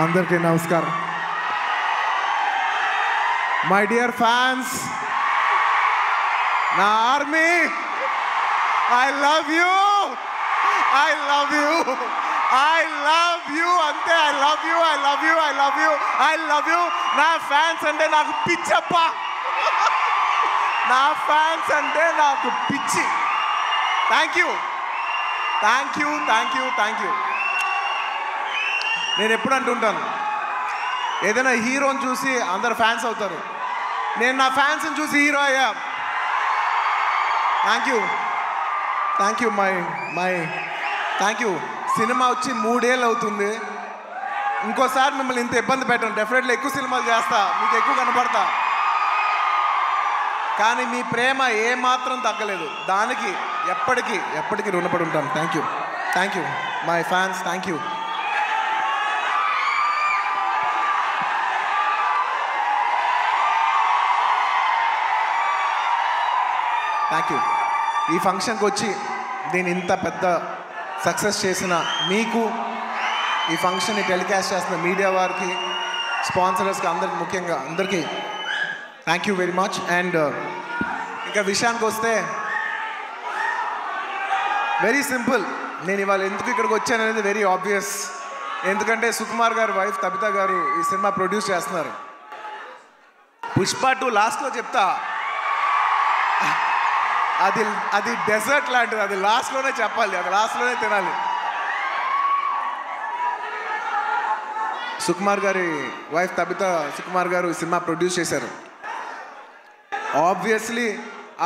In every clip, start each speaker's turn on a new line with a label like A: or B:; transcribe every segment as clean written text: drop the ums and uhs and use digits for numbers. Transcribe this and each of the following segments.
A: అందరికీ నమస్కారం. My dear fans, నా army, I love you, I love you, I love you, అంతే. I love you, I love you, I love you, I love you. నా fans అంటే నాకు పిచ్చప్ప, నా ఫ్యాన్స్ అంటే నాకు పిచ్చి. Thank you, thank you, thank you, thank you. నేను ఎప్పుడు అంటుంటాను, ఏదైనా హీరోని చూసి అందరు ఫ్యాన్స్ అవుతారు. నేను నా ఫ్యాన్స్ని చూసి హీరో అయ్యా. Thank you, thank you, thank you. Cinema వచ్చి 3 ఏళ్ళు అవుతుంది. ఇంకోసారి మిమ్మల్ని ఇంత ఇబ్బంది పెట్టను. డెఫినెట్లీ ఎక్కువ సినిమాలు చేస్తా, మీకు ఎక్కువ కనపడతా. కానీ మీ ప్రేమ ఏమాత్రం తగ్గలేదు. దానికి ఎప్పటికీ రుణపడి ఉంటాను. Thank you, thank you my fans, thank you. Thank you. ఈ ఫంక్షన్కి వచ్చి దీన్ని ఇంత పెద్ద సక్సెస్ చేసిన మీకు, ఈ ఫంక్షన్ని టెలికాస్ట్ చేస్తున్న మీడియా వారికి, స్పాన్సరర్స్కి, అందరికి, ముఖ్యంగా అందరికీ thank you very much. And ఇంకా విషయానికి వస్తే వెరీ సింపుల్. నేను ఇవాళ ఎందుకు ఇక్కడికి వచ్చాను అనేది వెరీ ఆబ్వియస్. ఎందుకంటే సుకుమార్ గారు వైఫ్ తబితా గారు ఈ సినిమా ప్రొడ్యూస్ చేస్తున్నారు. పుష్ప 2 లాస్ట్లో చెప్తా, అది డెజర్ట్ లాంటిది. అది లాస్ట్లోనే చెప్పాలి, అది లాస్ట్లోనే తినాలి. సుకుమార్ గారి వైఫ్ తబితా సుకుమార్ గారు ఈ సినిమా ప్రొడ్యూస్ చేశారు. ఆబ్వియస్లీ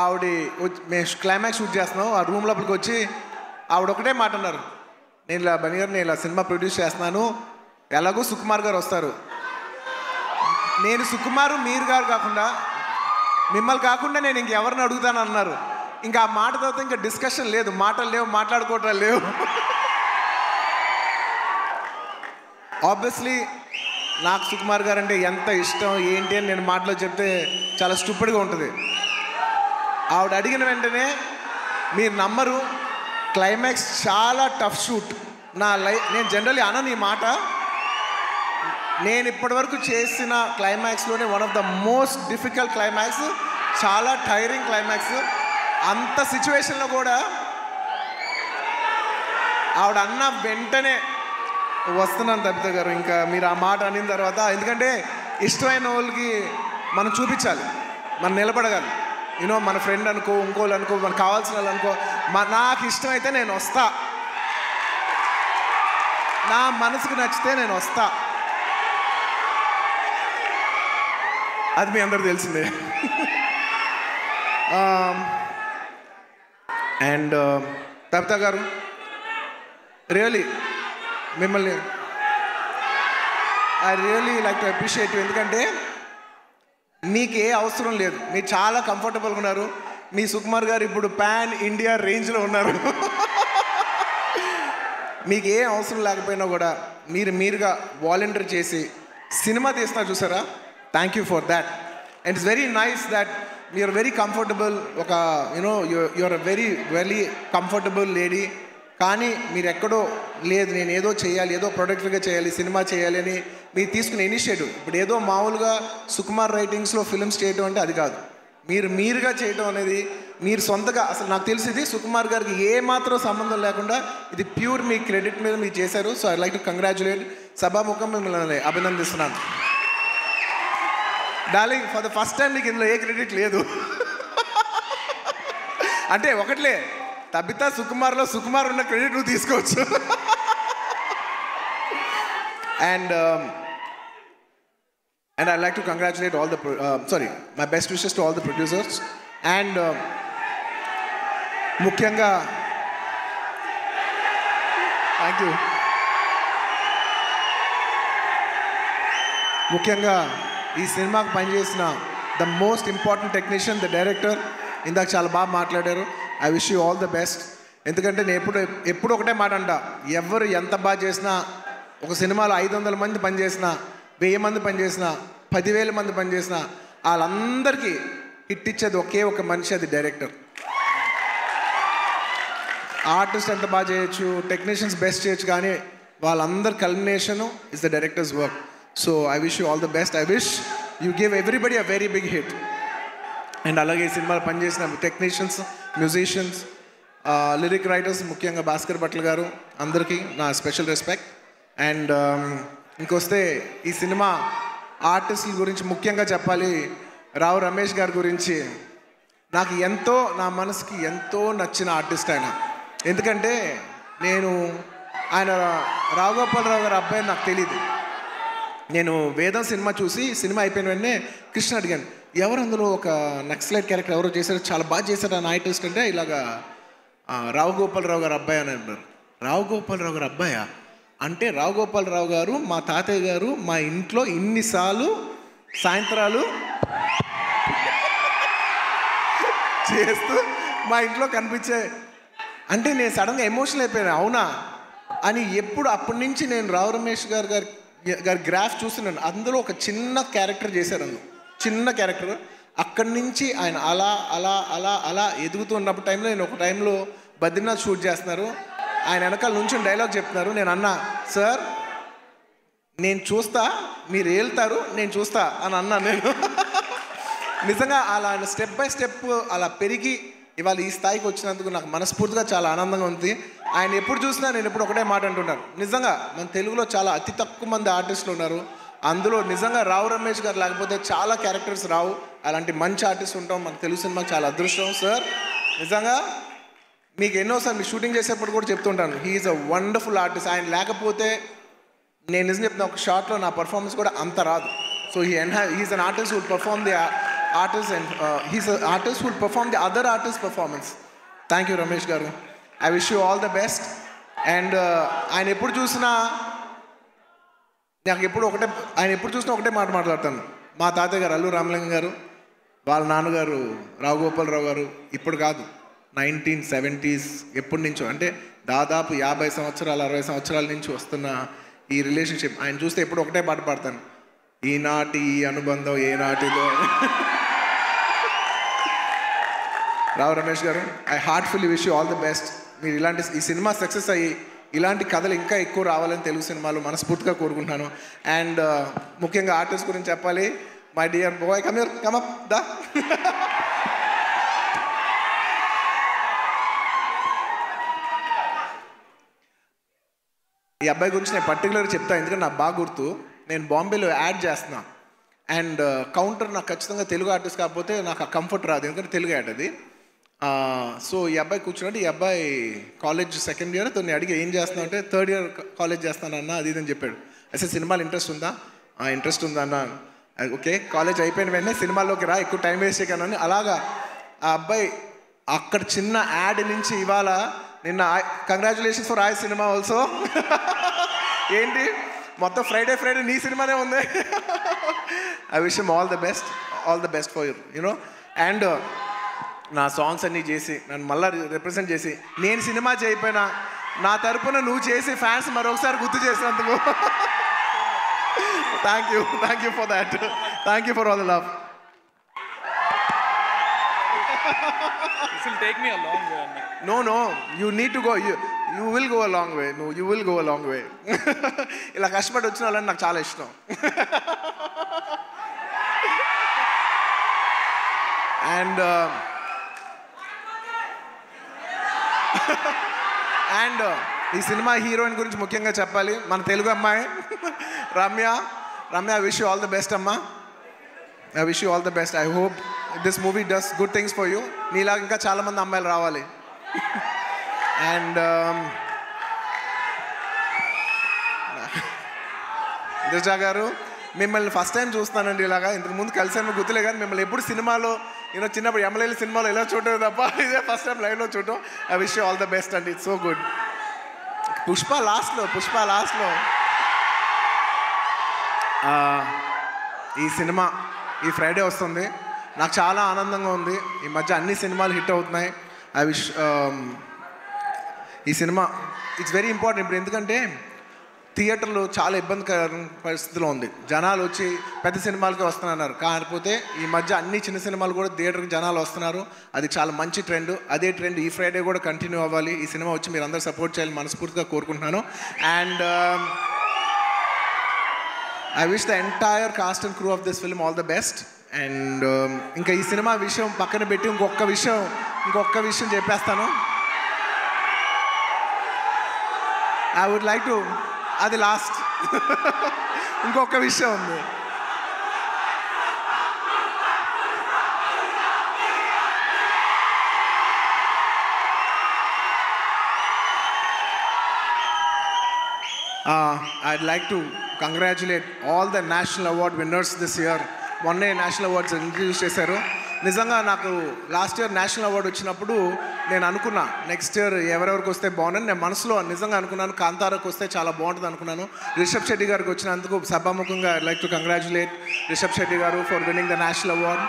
A: ఆవిడ మేము క్లైమాక్స్ షూట్ చేస్తున్నాం. ఆ రూమ్ లోపలికి వచ్చి ఆవిడ ఒకటే మాట అన్నారు, నేను ఇలా సినిమా ప్రొడ్యూస్ చేస్తున్నాను, ఎలాగో సుకుమార్ గారు వస్తారు. నేను సుకుమారు మీరు గారు కాకుండా, మిమ్మల్ని కాకుండా నేను ఇంకెవరిని అడుగుతాను అన్నారు. ఇంకా ఆ మాట తర్వాత ఇంకా డిస్కషన్ లేదు, మాటలు లేవు, మాట్లాడుకోవటాలు లేవు. ఆబ్వియస్లీ నాకు సుకుమార్ గారు అంటే ఎంత ఇష్టం ఏంటి అని నేను మాటలో చెప్తే చాలా స్టూపిడ్గా ఉంటుంది. ఆవిడ అడిగిన వెంటనే మీరు నమ్మరు, క్లైమాక్స్ చాలా టఫ్ షూట్. నేను జనరల్లీ అనను ఈ మాట. నేను ఇప్పటివరకు చేసిన క్లైమాక్స్లోనే one of the most difficult climax, చాలా టైరింగ్ క్లైమాక్స్. అంత సిచ్యువేషన్లో కూడా ఆవిడ అన్న వెంటనే వస్తున్నాను తబితా గారు, ఇంకా మీరు ఆ మాట అనిన తర్వాత, ఎందుకంటే ఇష్టమైన వాళ్ళకి మనం చూపించాలి, మనం నిలబడగాలి. మన ఫ్రెండ్ అనుకో, ఇంకోళ్ళు అనుకో, మనకు కావాల్సిన వాళ్ళు అనుకో, నాకు ఇష్టమైతే నేను వస్తా, నా మనసుకు నచ్చితే నేను వస్తా. అది మీ అందరూ తెలిసిందే. అండ్ తబితా గారు, రియలీ మిమ్మల్ని I really like to appreciate you. ఎందుకంటే మీకు ఏ అవసరం లేదు, మీరు చాలా కంఫర్టబుల్గా ఉన్నారు. మీ సుకుమార్ గారు ఇప్పుడు పాన్ ఇండియా రేంజ్లో ఉన్నారు. మీకు ఏ అవసరం లేకపోయినా కూడా మీరుగా వాలంటీర్ చేసి సినిమా తీస్తున్నారు చూసారా, thank you for that. And it's very nice that you're very comfortable. ఒక you're a very very comfortable lady. కానీ మీరు ఎక్కడో లేదు, నేను ఏదో చేయాలి, ఏదో ప్రొడక్టివ్గా చేయాలి, సినిమా చేయాలి అని మీరు తీసుకునే ఇనిషియేటివ్. ఇప్పుడు ఏదో మామూలుగా సుకుమార్ రైటింగ్స్లో ఫిల్మ్స్ చేయడం అంటే అది కాదు. మీరుగా చేయడం అనేది, మీరు సొంతగా, అసలు నాకు తెలిసింది సుకుమార్ గారికి ఏ మాత్రం సంబంధం లేకుండా ఇది ప్యూర్ మీ క్రెడిట్ మీద మీరు చేశారు. So I like to congratulate. సభాముఖం మిమ్మల్ని అభినందిస్తున్నాను. Darling, for the first time మీకు ఇందులో ఏ క్రెడిట్ లేదు. అంటే ఒకట్లే, తబితా సుకుమార్లో సుకుమార్ ఉన్న క్రెడిట్ నువ్వు తీసుకోవచ్చు. And I'd like to congratulate all the, my best wishes to all the producers. And ముఖ్యంగా thank you. ముఖ్యంగా ఈ సినిమాకు పనిచేసిన the most important technician, the director. ఇందాక చాలా బాగా మాట్లాడారు. I wish you all the best. ఎందుకంటే నేను ఎప్పుడు ఒకటే మాట అంట, ఎవరు ఎంత బాగా చేసినా, ఒక సినిమాలో 500 మంది పనిచేసినా, 1000 మంది పనిచేసినా, 10,000 మంది పనిచేసినా, వాళ్ళందరికీ హిట్ ఇచ్చేది ఒకే ఒక మనిషి, అది డైరెక్టర్. ఆర్టిస్ట్ ఎంత బాగా చేయొచ్చు, టెక్నీషియన్స్ బెస్ట్ చేయొచ్చు, కానీ వాళ్ళందరి culmination is the directors work. So I wish you all the best. I wish you give everybody a very big hit. And అలాగే ఈ సినిమాలో పనిచేసిన టెక్నీషియన్స్, మ్యూజిషియన్స్, లిరిక్ రైటర్స్, ముఖ్యంగా భాస్కర్ భట్ల గారు, అందరికీ నా స్పెషల్ రెస్పెక్ట్. అండ్ ఇంకొస్తే ఈ సినిమా ఆర్టిస్టుల గురించి ముఖ్యంగా చెప్పాలి. రావు రమేష్ గారి గురించి నాకు ఎంతో, నా మనసుకి ఎంతో నచ్చిన ఆర్టిస్ట్ ఆయన. ఎందుకంటే ఆయన రావు గోపాలరావు గారి అబ్బాయి నాకు తెలియదు. నేను వేదం సినిమా చూసి, సినిమా అయిపోయిన వెంటనే కృష్ణ అడిగాను, ఎవరు అందులో ఒక నక్సలైట్ క్యారెక్టర్ ఎవరో చేశారు, చాలా బాగా చేశారు ఆ ఆర్టిస్ట్ అంటే, ఇలాగా రావు గోపాలరావు గారు అబ్బాయి అని అన్నారు. రావు గోపాలరావు గారు అబ్బాయా అంటే, రావు గోపాలరావు గారు మా తాతయ్య గారు మా ఇంట్లో ఇన్నిసార్లు సాయంత్రాలు చేస్తూ మా ఇంట్లో కనిపించే అంటే నేను సడన్గా ఎమోషనల్ అయిపోయాను. అవునా అని అప్పటి నుంచి నేను రావు రమేష్ గారి గ్రాఫ్ చూస్తున్నాను. అందులో ఒక చిన్న క్యారెక్టర్ చేశారు, అందులో చిన్న క్యారెక్టర్. అక్కడి నుంచి ఆయన అలా అలా అలా అలా ఎదుగుతూ ఉన్నప్పుడు టైంలో, నేను ఒక టైంలో బద్రీనాథ్ షూట్ చేస్తున్నారు, ఆయన వెనకాల నుంచి డైలాగ్ చెప్తున్నారు. నేను అన్నా, సార్ నేను చూస్తా, మీరు వెళ్తారు, నేను చూస్తా అని అన్నాను నేను. నిజంగా అలా స్టెప్ బై స్టెప్ అలా పెరిగి ఇవాళ ఈ స్థాయికి వచ్చినందుకు నాకు మనస్ఫూర్తిగా చాలా ఆనందంగా ఉంది. ఆయన ఎప్పుడు చూసినా నేను ఎప్పుడు ఒకటే మాట అంటున్నాను, నిజంగా మన తెలుగులో చాలా అతి తక్కువ మంది ఆర్టిస్టులు ఉన్నారు. అందులో నిజంగా రావు రమేష్ గారు లేకపోతే చాలా క్యారెక్టర్స్ రావు. అలాంటి మంచి ఆర్టిస్ట్ ఉంటాం మన తెలుగు సినిమాకి చాలా అదృష్టం. సార్ నిజంగా మీకు ఎన్నోసార్లు మీ షూటింగ్ చేసేప్పుడు కూడా చెప్తుంటాను, హీఈస్ అ వండర్ఫుల్ ఆర్టిస్ట్. ఆయన లేకపోతే నేను నిజం చెప్తున్నా, ఒక షార్ట్లో నా పర్ఫార్మెన్స్ కూడా అంత రాదు. So he's an artist who'll perform the artist and he's an artist who will perform the other artist's performance. Thank you Ramesh garu. I wish you all the best. And ఆయన ఎప్పుడు చూసినా ఒకటే మాట మాట్లాడతాను. మా తాతయ్య గారు అల్లు రామలింగం గారు, వాళ్ళ నాన్నగారు రావు గోపాలరావు గారు, ఇప్పుడు కాదు 1970s ఎప్పటి నుంచో, అంటే దాదాపు 50 సంవత్సరాలు 60 సంవత్సరాల నుంచి వస్తున్న ఈ రిలేషన్షిప్. ఆయన చూస్తే ఎప్పుడు ఒకటే పాట పాడతాను, ఈనాటి ఈ అనుబంధం ఏనాటిదో. రావు రమేష్ గారు, I heartfully wish you all the best. మీరు ఈ సినిమా సక్సెస్ అయ్యి ఇలాంటి కథలు ఇంకా ఎక్కువ రావాలని తెలుగు సినిమాలు మనస్ఫూర్తిగా కోరుకుంటున్నాను. అండ్ ముఖ్యంగా ఆర్టిస్ట్ గురించి చెప్పాలి. My dear boy, come up దా. ఈ అబ్బాయి గురించి నేను పర్టికులర్గా చెప్తాను, ఎందుకంటే నాకు బాగా గుర్తు. నేను బాంబేలో యాడ్ చేస్తున్నా, అండ్ కౌంటర్ నాకు ఖచ్చితంగా తెలుగు ఆర్టిస్ట్ కాకపోతే నాకు ఆ కంఫర్ట్ రాదు, ఎందుకంటే తెలుగు యాడ్ అది. సో ఈ అబ్బాయి కూర్చున్నట్టు, ఈ అబ్బాయి కాలేజ్ సెకండ్ ఇయర్, తను అడిగి ఏం చేస్తున్నావు అంటే, థర్డ్ ఇయర్ కాలేజ్ చేస్తానన్నా అది ఇదని చెప్పాడు. అసలు సినిమాలు ఇంట్రెస్ట్ ఉందా? ఇంట్రెస్ట్ ఉందా అన్న. ఓకే, కాలేజ్ అయిపోయిన వెంటనే సినిమాల్లోకి రా, ఎక్కువ టైం వేస్ట్ చేయకనని. అలాగా ఆ అబ్బాయి అక్కడ చిన్న యాడ్ నుంచి ఇవాళ నిన్న కంగ్రాచులేషన్స్ ఫర్ ఆయ్ సినిమా ఆల్సో. ఏంటి మొత్తం ఫ్రైడే నీ సినిమానే ఉంది. I wish him all the best for you know. And నా సాంగ్స్ అన్నీ చేసి నన్ను మళ్ళీ రిప్రజెంట్ చేసి, నేను సినిమా చేయకపోయినా నా తరపున నువ్వు చేసి ఫ్యాన్స్ మరొకసారి గుర్తు చేసినందుకు thank you for that. Thank you for all the love.
B: This will take me a long way, Anna.
A: No, you need to go. You will go a long way. No, you will go a long way. ఇలా కష్టపడి వచ్చిన వాళ్ళని నాకు చాలా ఇష్టం. And ఈ cinema heroine గురించి ముఖ్యంగా చెప్పాలి. మన తెలుగు అమ్మాయి Ramya. I wish you all the best అమ్మా. I wish you all the best. I hope this movie does good things for you. నీలాగా ఇంకా చాలామంది అమ్మాయిలు రావాలి. అండ్ దిశా గారు, మిమ్మల్ని ఫస్ట్ టైం చూస్తానండి ఇలాగా. ఇంతకు ముందు కలిసాను గుర్తులే, కానీ మిమ్మల్ని ఎప్పుడు సినిమాలో చిన్నప్పుడు ఎమ్మెల్యేల సినిమాలో ఎలా చూడటం తప్ప ఇదే ఫస్ట్ టైం లైవ్లో చూడటం. I wish you all the best అండి. It's so good. పుష్ప లాస్ట్లో ఈ సినిమా ఈ ఫ్రైడే వస్తుంది. నాకు చాలా ఆనందంగా ఉంది. ఈ మధ్య అన్ని సినిమాలు హిట్ అవుతున్నాయి. ఐ విష్ ఈ సినిమా ఇట్స్ వెరీ ఇంపార్టెంట్. ఇప్పుడు ఎందుకంటే థియేటర్లో చాలా ఇబ్బందికర పరిస్థితిలో ఉంది. జనాలు వచ్చి పెద్ద సినిమాలకి వస్తున్నారు, కాకపోతే ఈ మధ్య అన్ని చిన్న సినిమాలు కూడా థియేటర్కి జనాలు వస్తున్నారు. అది చాలా మంచి ట్రెండ్. అదే ట్రెండ్ ఈ ఫ్రైడే కూడా కంటిన్యూ అవ్వాలి. ఈ సినిమా వచ్చి మీరు అందరూ సపోర్ట్ చేయాలని మనస్ఫూర్తిగా కోరుకుంటున్నాను. And I wish the entire cost and crew of this film all the best. And ఇంకా ఈ సినిమా విషయం పక్కన పెట్టి ఇంకొక విషయం చెప్పేస్తాను. ఐ వుడ్ లైక్ టు, అది లాస్ట్. ఇంకొక విషయం ఉంది. I'd like to congratulate all the national award winners this year. మొన్నే నేషనల్ అవార్డ్స్ ఇంట్రడ్యూస్ చేశారు. నిజంగా నాకు లాస్ట్ ఇయర్ నేషనల్ అవార్డు వచ్చినప్పుడు నేను అనుకున్నా నెక్స్ట్ ఇయర్ ఎవరెవరికి వస్తే బాగుందని నేను మనసులో నిజంగా అనుకున్నాను. కాంతారాకు వస్తే చాలా బాగుంటుంది అనుకున్నాను. రిషబ్ శెట్టి గారికి వచ్చినందుకు సభాముఖంగా I like to congratulate Rishab Shetty garu for winning the national award.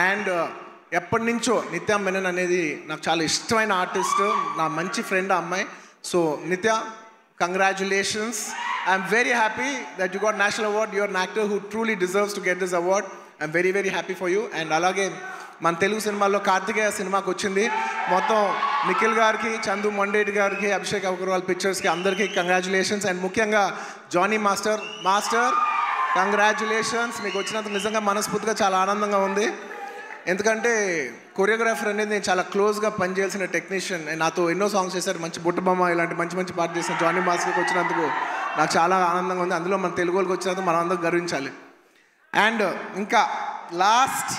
A: And ఎప్పటి నుంచో నిత్య మెనన్ అనేది నాకు చాలా ఇష్టమైన ఆర్టిస్ట్, నా మంచి ఫ్రెండ్ ఆ అమ్మాయి. సో నిత్య, congratulations. I'm very happy that you got national award. You're an actor who truly deserves to get this award. I'm very, very happy for you. And అలాగే మన తెలుగు సినిమాల్లో కార్తికేయ సినిమాకి వచ్చింది. మొత్తం నిఖిల్ గారికి, చందు మొండేటి గారికి, అభిషేక్ అగర్వాల్ పిక్చర్స్కి అందరికీ కంగ్రాచులేషన్స్. అండ్ ముఖ్యంగా జానీ మాస్టర్ కంగ్రాచులేషన్స్. మీకు వచ్చినందుకు నిజంగా మనస్ఫూర్తిగా చాలా ఆనందంగా ఉంది. ఎందుకంటే కొరియోగ్రాఫర్ అనేది నేను చాలా క్లోజ్గా పనిచేయాల్సిన టెక్నీషియన్. నాతో ఎన్నో సాంగ్స్ చేశారు, మంచి బుట్టబొమ్మ ఇలాంటి మంచి పాట చేసిన జానీ మాస్టర్కి వచ్చినందుకు నాకు చాలా ఆనందంగా ఉంది. అందులో మన తెలుగు వాళ్ళకి వచ్చినందుకు మనం అందరూ గర్వించాలి. అండ్ ఇంకా లాస్ట్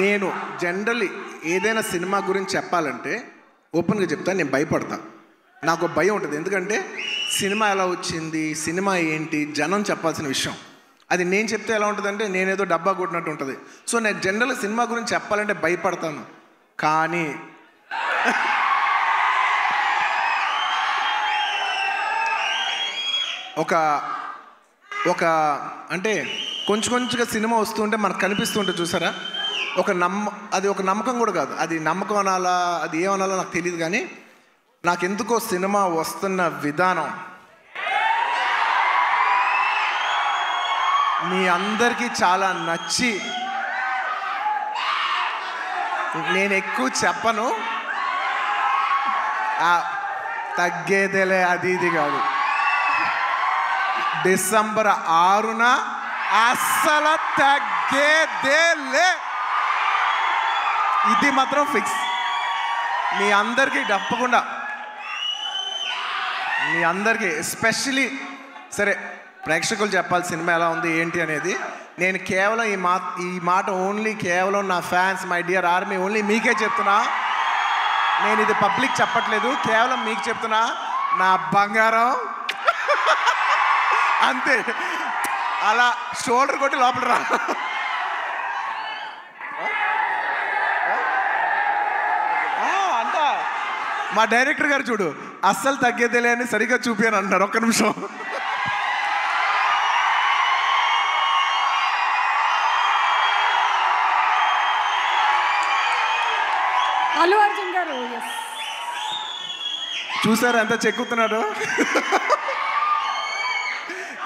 A: నేను జనరల్లీ ఏదైనా సినిమా గురించి చెప్పాలంటే ఓపెన్గా చెప్తాను, నేను భయపడతాను. నాకు భయం ఉంటుంది. ఎందుకంటే సినిమా ఎలా వచ్చింది, సినిమా ఏంటి, జనం చెప్పాల్సిన విషయం. అది నేను చెప్తే ఎలా ఉంటుందంటే నేనేదో డబ్బా కొట్టినట్టు ఉంటుంది. సో నేను జనరల్గా సినిమా గురించి చెప్పాలంటే భయపడతాను. కానీ ఒక అంటే కొంచెంగా సినిమా వస్తుంటే మనకు కనిపిస్తుంటే చూసారా, అది ఒక నమ్మకం కూడా కాదు. అది నమ్మకం అనాలా, అది ఏమనాలో నాకు తెలియదు. కానీ నాకెందుకో సినిమా వస్తున్న విధానం మీ అందరికీ చాలా నచ్చి, నేను ఎక్కువ చెప్పను, తగ్గేదేలే అది ఇది కాదు. డిసెంబర్ 6న అస్సలు తగ్గేదేలే, ఇది మాత్రం ఫిక్స్. మీ అందరికీ తప్పకుండా, మీ అందరికీ ఎస్పెషలీ సరే ప్రేక్షకులు చెప్పాలి సినిమా ఎలా ఉంది ఏంటి అనేది. నేను కేవలం ఈ మాట ఓన్లీ కేవలం నా fans, my dear army, only మీకే చెప్తున్నా. నేను ఇది పబ్లిక్ చెప్పట్లేదు, కేవలం మీకు చెప్తున్నా. నా బంగారం అంతే, అలా షోల్డర్ కొట్టి లోపల రా. అంతా మా డైరెక్టర్ గారు చూడు, అస్సలు తగ్గేదేలే అని సరిగ్గా చూపాను అంటున్నారు. ఒక్క నిమిషం.
C: అల్లు అర్జున్ గారు
A: చూసారు ఎంత చెక్కుతున్నాడు.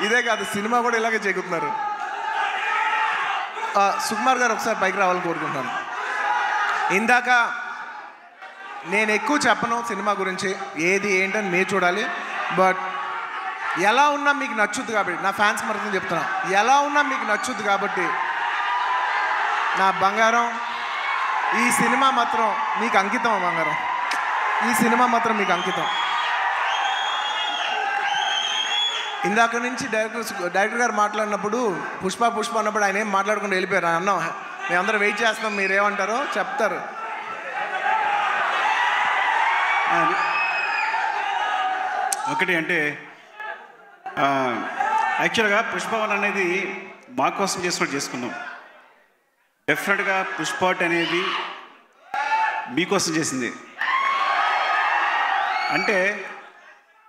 A: ఇదే కాదు, సినిమా కూడా ఇలాగే చెక్కుతున్నారు. సుకుమార్ గారు ఒకసారి పైకి రావాలని కోరుకుంటున్నాను. ఇందాక నేను ఎక్కువ చెప్పను సినిమా గురించి, ఏది ఏంటని మీరు చూడాలి. బట్ ఎలా ఉన్నా మీకు నచ్చుద్ది కాబట్టి, నా ఫ్యాన్స్ మరొకటి చెప్తున్నా, ఎలా ఉన్నా మీకు నచ్చుద్ది కాబట్టి నా బంగారం, ఈ సినిమా మాత్రం మీకు అంకితం. బంగారం, ఈ సినిమా మాత్రం మీకు అంకితం. ఇందాక నుంచి డైరెక్టర్ గారు మాట్లాడినప్పుడు పుష్ప అన్నప్పుడు ఆయన ఏం మాట్లాడకుండా వెళ్ళిపోయారు. అన్నాం మేమందరం వెయిట్ చేస్తున్నాం, మీరేమంటారో చెప్తారు.
D: ఒకటి అంటే యాక్చువల్గా పుష్పవన్ అనేది మా కోసం చేసినట్టు చేసుకున్నాం. డెఫినెట్గా పుష్పాట్ అనేది మీకోసం చేసింది. అంటే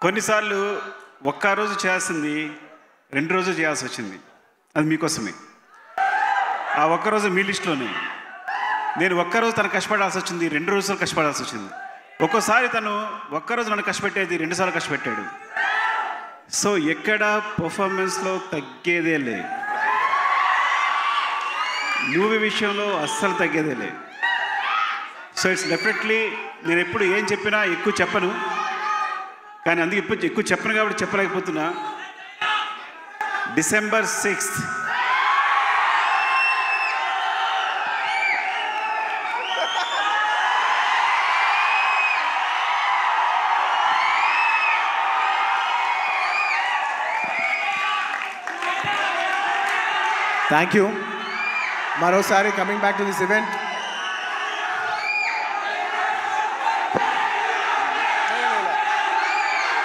D: కొన్నిసార్లు ఒక్క రోజు చేయాల్సింది 2 రోజులు చేయాల్సి వచ్చింది. అది మీకోసమే. ఆ ఒక్కరోజు మీ లిస్టులోనే. నేను ఒక్కరోజు తను కష్టపడాల్సి వచ్చింది, 2 రోజులు కష్టపడాల్సి వచ్చింది. ఒక్కోసారి తను ఒక్కరోజు నన్ను కష్టపెట్టేది 2 సార్లు కష్టపెట్టాడు. సో ఎక్కడ పర్ఫార్మెన్స్లో తగ్గేదే లే, మూవీ విషయంలో అస్సలు తగ్గేదే లే. సో ఇట్స్ డెఫినెట్లీ నేను ఎప్పుడు ఏం చెప్పినా ఎక్కువ చెప్పను, కానీ అందుకే ఇప్పుడు ఎక్కువ చెప్పను కాబట్టి చెప్పలేకపోతున్నా. December 6th
A: thank you. మరోసారి coming back to this event,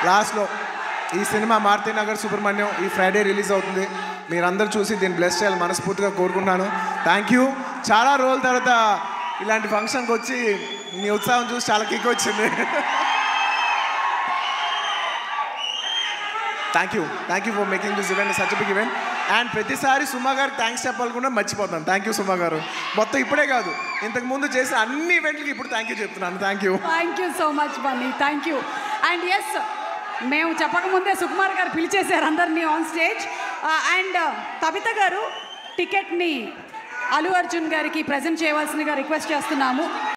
A: లాస్ట్లో ఈ సినిమా మారుతినగర్ సుబ్రహ్మణ్యం ఈ ఫ్రైడే రిలీజ్ అవుతుంది. మీరందరూ చూసి దీన్ని బ్లెస్ చేయాలి మనస్ఫూర్తిగా కోరుకుంటున్నాను. Thank you. చాలా రోజుల తర్వాత ఇలాంటి ఫంక్షన్కి వచ్చి మీ ఉత్సాహం చూసి చాలా కిక్ వచ్చింది. Thank you for making this event such big event. And ప్రతిసారి సుమా గారికి థ్యాంక్స్ చెప్పాలకుండా మర్చిపోతాను. థ్యాంక్ యూ సుమా గారు. మొత్తం ఇప్పుడే కాదు, ఇంతకుముందు చేసిన అన్ని ఈవెంట్లకి ఇప్పుడు థ్యాంక్ యూ చెప్తున్నాను. Thank you
C: so much Bunny. Thank you. And yes, మేము చెప్పకముందే సుకుమార్ గారు పిలిచేశారు అందరినీ ఆన్ స్టేజ్. అండ్ తబిత గారు టికెట్ని అల్లు అర్జున్ గారికి ప్రజెంట్ చేయవలసిందిగా రిక్వెస్ట్ చేస్తున్నాము.